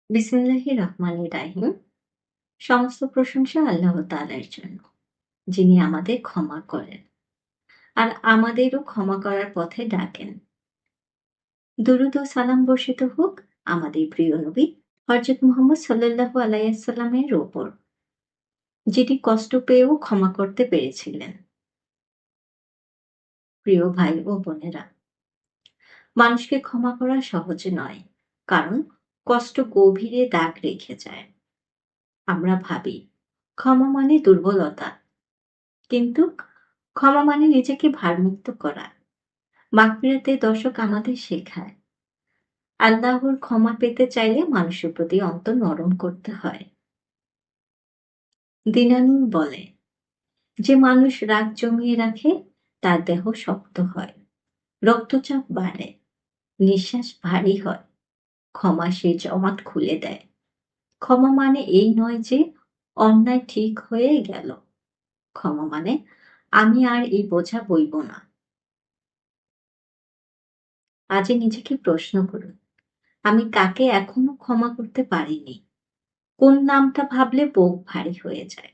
বিসমিল্লাহির রহমানির রাহিম। সমস্ত প্রশংসা আল্লাহ তাআলার জন্য, যিনি আমাদের ক্ষমা করেন আর আমাদেরও ক্ষমা করার পথে ডাকেন। দুরূদ ও সালাম বর্ষিত হোক আমাদের প্রিয় নবী হযরত মুহাম্মদ সাল্লাল্লাহু আলাইহি ওয়াসাল্লামের উপর, যিনি কষ্ট পেয়েও ক্ষমা করতে পেরেছিলেন। প্রিয় ভাই ও বোনেরা, মানুষকে ক্ষমা করা সহজ নয়, কারণ কষ্ট গভীরে দাগ রেখে যায়। আমরা ভাবি ক্ষমা মানে দুর্বলতা, কিন্তু ক্ষমা মানে নিজেকে ভারমুক্ত করা। মাগফিরাতের দর্শক আমাদের শেখায়, আল্লাহর ক্ষমা পেতে চাইলে মানুষের প্রতি অন্তর নরম করতে হয়। দিনানুর বলে, যে মানুষ রাগ জমিয়ে রাখে তার দেহ শক্ত হয়, রক্তচাপ বাড়ে, নিঃশ্বাস ভারী হয়। ক্ষমা সেই জমাট খুলে দেয়। ক্ষমা মানে এই নয় যে অন্যায় ঠিক হয়ে গেল। ক্ষমা মানে আমি আর এই বোঝা বইব না। আজই নিজেকে প্রশ্ন করুন, আমি কাকে এখনো ক্ষমা করতে পারিনি? কোন নামটা ভাবলে বুক ভারী হয়ে যায়?